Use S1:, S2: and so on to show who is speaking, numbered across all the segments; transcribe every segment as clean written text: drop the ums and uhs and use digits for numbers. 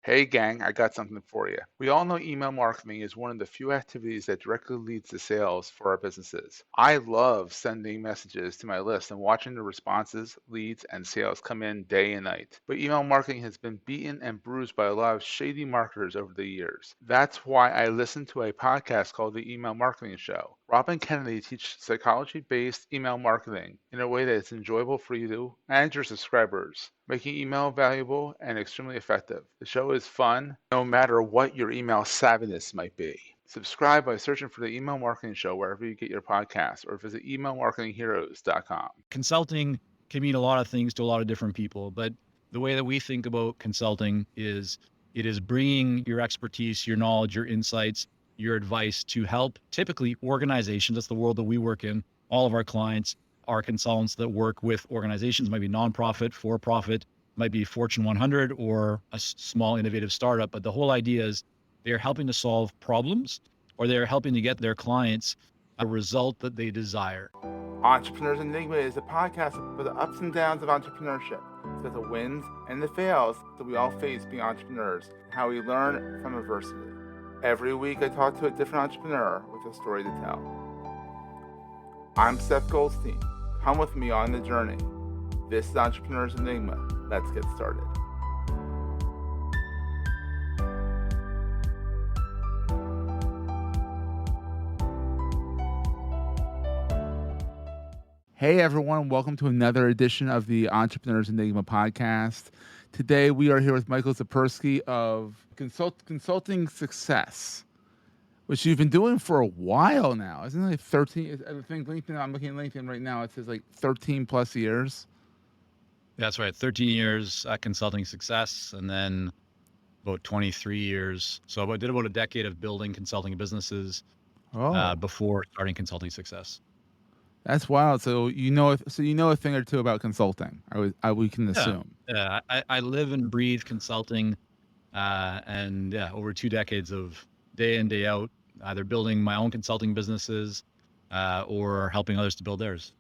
S1: Hey gang, I got something for you. We all know email marketing is one of the few activities that directly leads to sales for our businesses. I love sending messages to my list and watching the responses, leads, and sales come in day and night. But email marketing has been beaten and bruised by a lot of shady marketers over the years. That's why I listen to a podcast called The Email Marketing Show. Rob and Kennedy teach psychology-based email marketing in a way that is enjoyable for you and your subscribers, making email valuable and extremely effective. The show is fun, no matter what your email savviness might be. Subscribe by searching for the Email Marketing Show wherever you get your podcasts or visit emailmarketingheroes.com.
S2: Consulting can mean a lot of things to a lot of different people, but the way that we think about consulting is it is bringing your expertise, your knowledge, your insights, your advice to help typically organizations. That's the world that we work in. All of our clients are consultants that work with organizations, might be nonprofit, for profit, might be Fortune 100 or a small innovative startup. But the whole idea is they're helping to solve problems, or they're helping to get their clients a result that they desire.
S3: Entrepreneur's Enigma is a podcast for the ups and downs of entrepreneurship, so the wins and the fails that we all face being entrepreneurs, and how we learn from adversity. Every week I talk to a different entrepreneur with a story to tell. I'm Seth Goldstein. Come with me on the journey. This is Entrepreneur's Enigma. Let's get started. Hey everyone, welcome to another edition of the Entrepreneur's Enigma podcast. Today we are here with Michael Zipursky of Consulting Success, which you've been doing for a while now. Isn't it like 13? I think LinkedIn, I'm looking at LinkedIn right now, it says like 13 plus years.
S2: That's right. 13 years at Consulting Success, and then about 23 years. So I did about a decade of building consulting businesses before starting Consulting Success.
S3: That's wild. So you know a thing or two about consulting. We can assume.
S2: Yeah. I live and breathe consulting, and over 2 decades of day in, day out, either building my own consulting businesses or helping others to build theirs.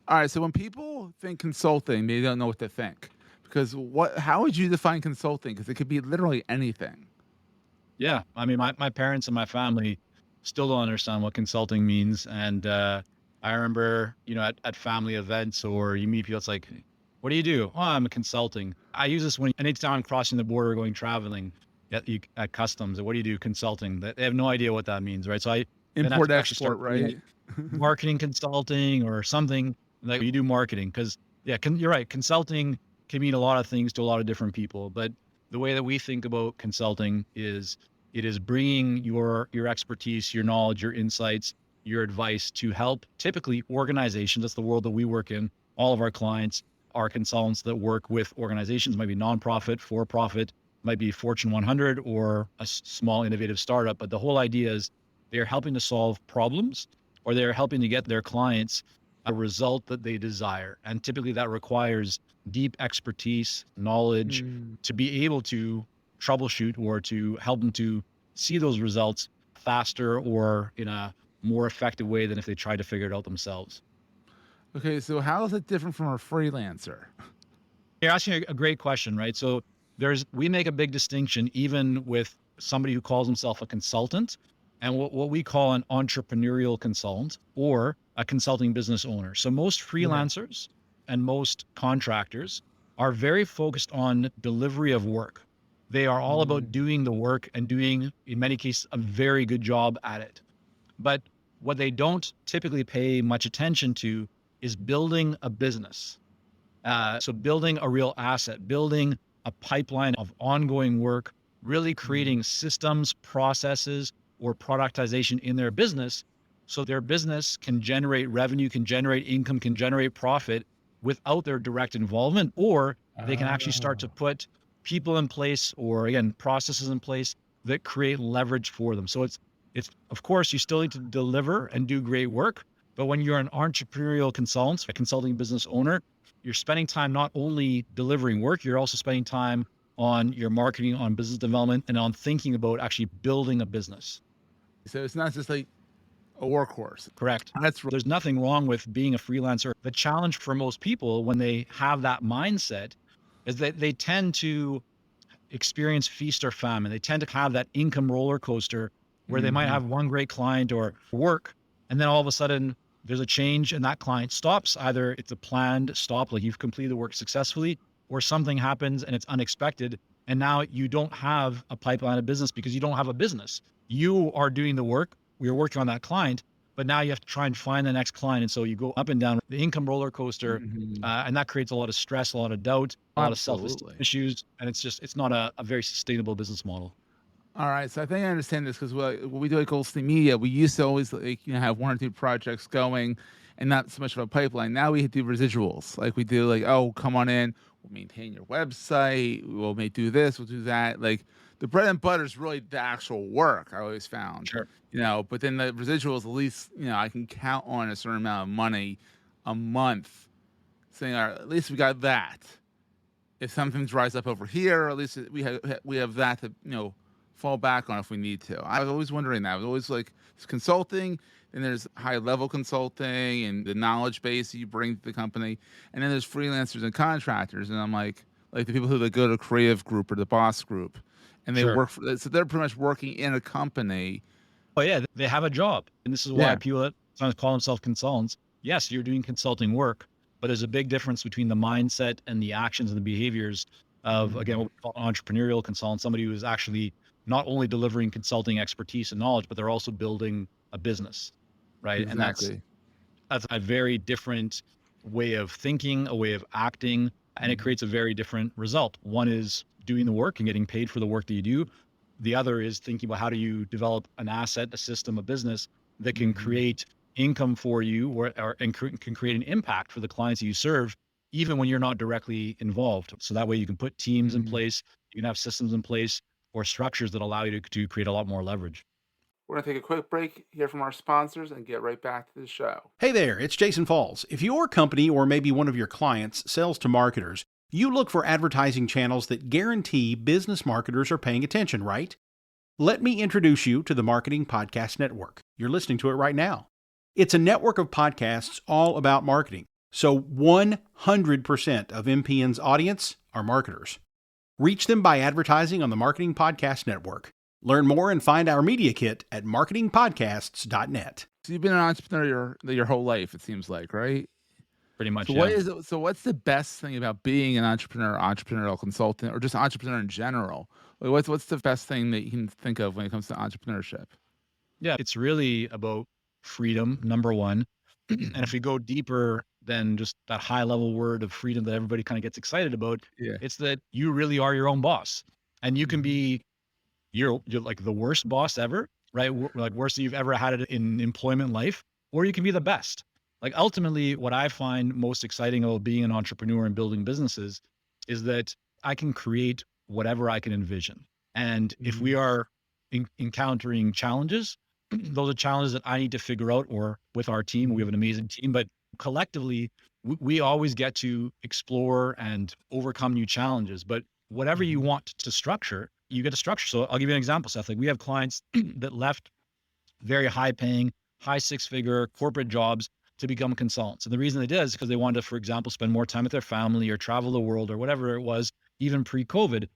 S3: All right. So when people think consulting, they don't know what to think. Because how would you define consulting? Because it could be literally anything.
S2: Yeah. I mean, my parents and my family still don't understand what consulting means. And I remember, at family events, or you meet people, it's like, what do you do? Oh, I'm consulting. I use this anytime I'm crossing the border, going traveling at customs. What do you do? Consulting. They have no idea what that means, right? So I
S3: import export, right?
S2: Marketing consulting or something like you do marketing. Because you're right. Consulting can mean a lot of things to a lot of different people, but the way that we think about consulting is it is bringing your expertise, your knowledge, your insights, your advice to help typically organizations. That's the world that we work in. All of our clients are consultants that work with organizations, might be nonprofit, for profit, might be Fortune 100 or a small innovative startup. But the whole idea is they're helping to solve problems, or they're helping to get their clients a result that they desire. And typically that requires deep expertise, knowledge to be able to troubleshoot or to help them to see those results faster or in a more effective way than if they tried to figure it out themselves.
S3: Okay, so how is it different from a freelancer?
S2: You're asking a great question, right? So we make a big distinction even with somebody who calls himself a consultant and what we call an entrepreneurial consultant or a consulting business owner. So most freelancers and most contractors are very focused on delivery of work. They are all about doing the work and doing, in many cases, a very good job at it. But what they don't typically pay much attention to is building a business. So building a real asset, building a pipeline of ongoing work, really creating systems, processes, or productization in their business so their business can generate revenue, can generate income, can generate profit without their direct involvement, or they can actually start to put people in place or, again, processes in place that create leverage for them. So it's of course, you still need to deliver and do great work, but when you're an entrepreneurial consultant, a consulting business owner, you're spending time not only delivering work, you're also spending time on your marketing, on business development, and on thinking about actually building a business.
S3: So it's not just like a workhorse.
S2: Correct. There's nothing wrong with being a freelancer. The challenge for most people when they have that mindset is that they tend to experience feast or famine. They tend to have that income roller coaster where they might
S3: Mm-hmm.
S2: have one great client or work, and then all of a sudden there's a change and that client stops. Either it's a planned stop, like you've completed the work successfully, or something happens and it's unexpected. And now you don't have a pipeline of business because you don't have a business. You are doing the work. We are working on that client, but now you have to try and find the next client. And so you go up and down the income roller coaster,
S3: Mm-hmm.
S2: and that creates a lot of stress, a lot of doubt, a lot of self-esteem
S3: Absolutely.
S2: issues. And it's not a very sustainable business model.
S3: All right, so I think I understand this because what we do at Goldstein Media, we used to always have one or two projects going, and not so much of a pipeline. Now we do residuals, like we do oh, come on in, we'll maintain your website, we'll do this, we'll do that. Like the bread and butter is really the actual work. I always found,
S2: Sure.
S3: but then the residuals, at least I can count on a certain amount of money a month, saying, all right, at least we got that. If something dries up over here, at least we have that to fall back on if we need to. I was always wondering that. I was always like, it's consulting, and there's high level consulting and the knowledge base you bring to the company, and then there's freelancers and contractors. And I'm like the people who go to creative group or the boss group, and they
S2: Sure.
S3: work so they're pretty much working in a company.
S2: Oh yeah, they have a job. And this is why
S3: Yeah.
S2: people that sometimes call themselves consultants. Yes, you're doing consulting work, but there's a big difference between the mindset and the actions and the behaviors of, again, what we call an entrepreneurial consultant, somebody who is actually not only delivering consulting expertise and knowledge, but they're also building a business, right? And
S3: Exactly.
S2: that's a very different way of thinking, a way of acting, and it creates a very different result. One is doing the work and getting paid for the work that you do. The other is thinking about how do you develop an asset, a system, a business that can create income for you and can create an impact for the clients that you serve, even when you're not directly involved. So that way you can put teams in
S3: Mhm.
S2: place, you can have systems in place or structures that allow you to create a lot more leverage.
S3: We're gonna take a quick break, hear from our sponsors, and get right back to the show.
S4: Hey there, it's Jason Falls. If your company or maybe one of your clients sells to marketers, you look for advertising channels that guarantee business marketers are paying attention, right? Let me introduce you to the Marketing Podcast Network. You're listening to it right now. It's a network of podcasts all about marketing. So 100% of MPN's audience are marketers. Reach them by advertising on the Marketing Podcast Network. Learn more and find our media kit at marketingpodcasts.net.
S3: So you've been an entrepreneur your whole life, it seems like, right?
S2: Pretty much,
S3: So
S2: yeah.
S3: what's the best thing about being an entrepreneur, entrepreneurial consultant, or just entrepreneur in general? Like what's the best thing that you can think of when it comes to entrepreneurship?
S2: Yeah, it's really about freedom, number one. And if we go deeper than just that high level word of freedom that everybody kind of gets excited about,
S3: Yeah.
S2: it's that you really are your own boss. And you can
S3: Mhm.
S2: be you're like the worst boss ever, right? Like worst that you've ever had it in employment life, or you can be the best. Like ultimately, what I find most exciting about being an entrepreneur and building businesses is that I can create whatever I can envision. And if we
S3: Mhm.
S2: are encountering challenges, those are challenges that I need to figure out, or with our team, we have an amazing team, but collectively, we always get to explore and overcome new challenges. But whatever you
S3: Mhm.
S2: want to structure, you get a structure. So I'll give you an example, Seth. Like we have clients that left very high paying, high six-figure corporate jobs to become consultants. And the reason they did is because they wanted to, for example, spend more time with their family or travel the world or whatever it was, even pre-COVID.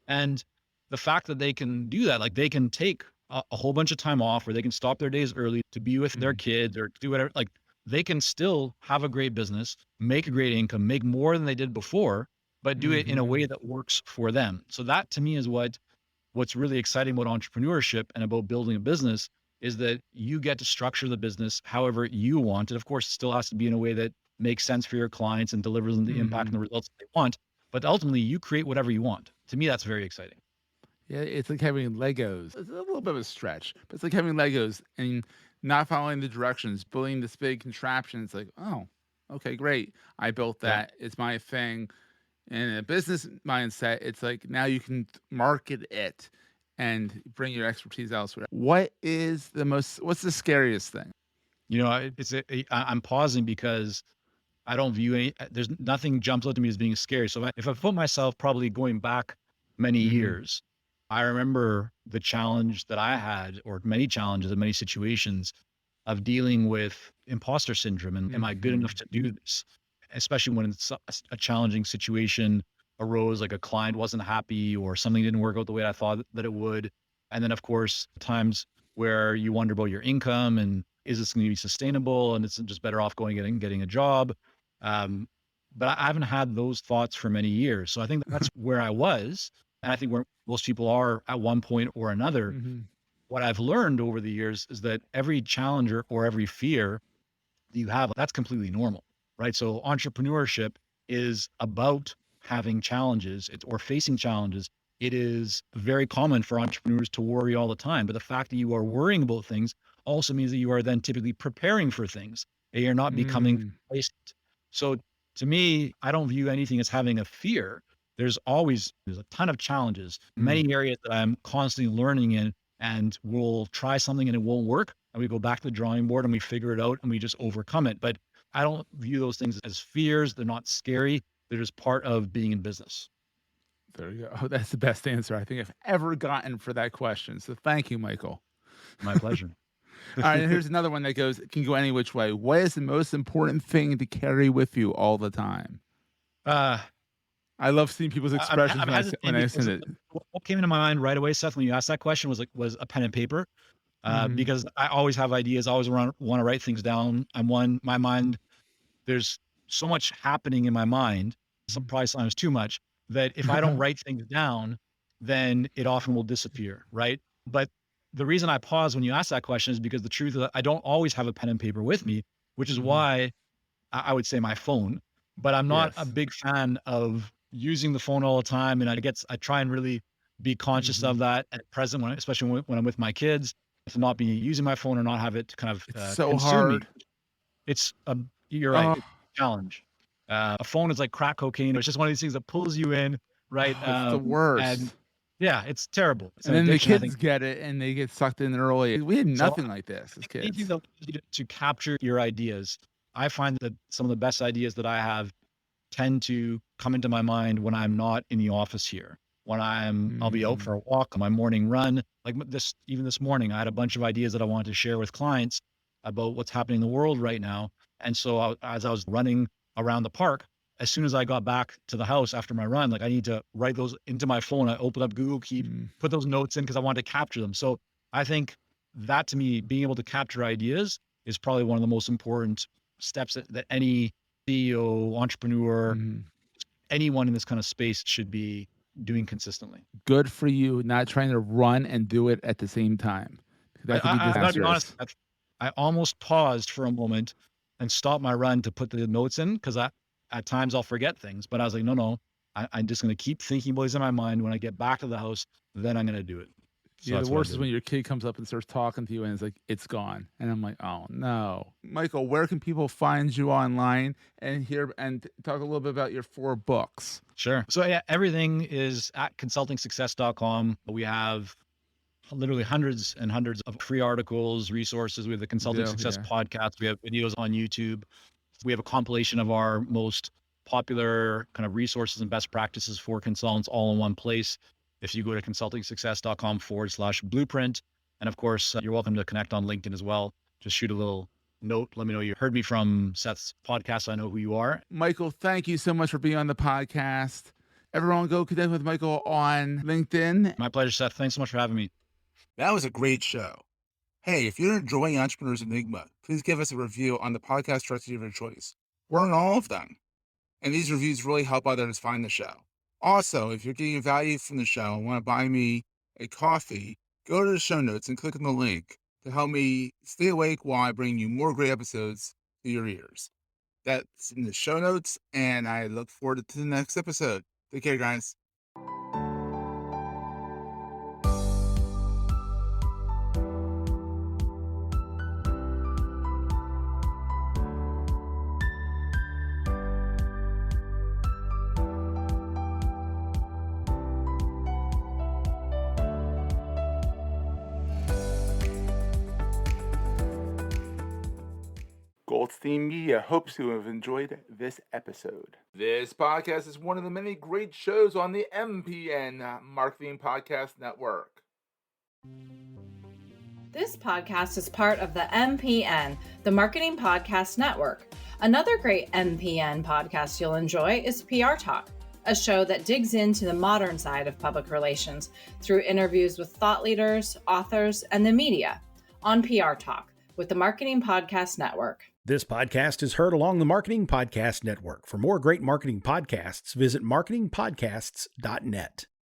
S2: And the fact that they can do that, like they can take a whole bunch of time off, or they can stop their days early to be with their
S3: Mhm.
S2: kids or do whatever, like they can still have a great business, make a great income, make more than they did before, but do it in a way
S3: Mhm.
S2: that works for them. So that to me is what's really exciting about entrepreneurship and about building a business is that you get to structure the business however you want. And of course, it still has to be in a way that makes sense for your clients and delivers them the impact and
S3: Mhm.
S2: the results they want. But ultimately, you create whatever you want. To me, that's very exciting.
S3: Yeah, it's like having Legos. It's a little bit of a stretch, but it's like having Legos and not following the directions, building this big contraption. It's like, oh, okay, great. I built
S2: Yeah.
S3: that. It's my thing. And in a business mindset, it's like now you can market it and bring your expertise elsewhere. What's the scariest thing?
S2: You know, I'm pausing because I don't view there's nothing jumps out to me as being scary. So if I put myself probably going back many
S3: Mhm.
S2: years, I remember the challenge that I had, or many challenges in many situations of dealing with imposter syndrome. And am I good enough
S3: Mhm.
S2: to do this? Especially when it's a challenging situation. arose, like a client wasn't happy or something didn't work out the way I thought that it would. And then of course, times where you wonder about your income and is this going to be sustainable and it's just better off going and getting a job. But I haven't had those thoughts for many years. So I think that's where I was. And I think where most people are at one point or another. What I've learned over the years is that every challenge or every fear that you have, that's completely normal, right? So entrepreneurship is about having challenges or facing challenges. It is very common for entrepreneurs to worry all the time. But the fact that you are worrying about things also means that you are then typically preparing for things and you're not becoming complacent. So to me, I don't view anything as having a fear. There's a ton of challenges, many areas that I'm constantly learning in, and we'll try something and it won't work. And we go back to the drawing board and we figure it out and we just overcome it. But I don't view those things as fears. They're not scary. They're just part of being in business.
S3: There you go. That's the best answer I think I've ever gotten for that question. So thank you, Michael.
S2: My pleasure.
S3: All right, and here's another one that can go any which way. What is the most important thing to carry with you all the time? I love seeing people's expressions when I send it.
S2: What came into my mind right away, Seth, when you asked that question was a pen and paper. Because I always have ideas, I always want to write things down. My mind, there's so much happening in my mind, probably sometimes too much, that if I don't write things down, then it often will disappear, right? But the reason I pause when you ask that question is because the truth is that I don't always have a pen and paper with me, which is why I would say my phone, but I'm not a big fan of using the phone all the time. And I try and really be conscious of that at present, especially when I'm with my kids, to not be using my phone or not have it kind of
S3: it's so
S2: consume
S3: hard.
S2: me. It's you're right. It's a challenge. A phone is like crack cocaine. It's just one of these things that pulls you in, right?
S3: It's the worst.
S2: And yeah, it's terrible. It's
S3: and then the kids get it and they get sucked in early. We had nothing like this as kids.
S2: Anything to capture your ideas. I find that some of the best ideas that I have tend to come into my mind when I'm not in the office here. When I'll be out for a walk on my morning run. Like even this morning, I had a bunch of ideas that I wanted to share with clients about what's happening in the world right now. And so as I was running around the park, as soon as I got back to the house after my run, like I need to write those into my phone. I open up Google Keep, put those notes in because I want to capture them. So I think that to me, being able to capture ideas is probably one of the most important steps that any CEO, entrepreneur, anyone in this kind of space should be doing consistently.
S3: Good for you, not trying to run and do it at the same time. That could be disastrous.
S2: I gotta be honest, I almost paused for a moment and stopped my run to put the notes in because at times I'll forget things, but I was like, no, I'm just going to keep thinking about these in my mind. When I get back to the house, then I'm going to do it. So
S3: the worst is when your kid comes up and starts talking to you and it's like, it's gone. And I'm like, oh no. Michael, where can people find you online and talk a little bit about your 4 books?
S2: Sure. So yeah, everything is at consultingsuccess.com. We have literally hundreds and hundreds of free articles, resources. We have the Consulting Success podcast. We have videos on YouTube. We have a compilation of our most popular kind of resources and best practices for consultants all in one place. If you go to consultingsuccess.com/blueprint. And of course, you're welcome to connect on LinkedIn as well. Just shoot a little note. Let me know you heard me from Seth's podcast. So I know who you are.
S3: Michael, thank you so much for being on the podcast. Everyone go connect with Michael on LinkedIn.
S2: My pleasure, Seth. Thanks so much for having me.
S5: That was a great show. Hey, if you're enjoying Entrepreneurs Enigma, please give us a review on the podcast directory of your choice. We're on all of them. And these reviews really help others find the show. Also, if you're getting value from the show and want to buy me a coffee, go to the show notes and click on the link to help me stay awake while I bring you more great episodes to your ears. That's in the show notes, and I look forward to the next episode. Take care, guys.
S3: Goldstein Media hopes you have enjoyed this episode. This podcast is one of the many great shows on the MPN Marketing Podcast Network.
S6: This podcast is part of the MPN, the Marketing Podcast Network. Another great MPN podcast you'll enjoy is PR Talk. a show that digs into the modern side of public relations through interviews with thought leaders, authors, and the media on PR Talk with the Marketing Podcast Network.
S4: This podcast is heard along the Marketing Podcast Network. For more great marketing podcasts, visit marketingpodcasts.net.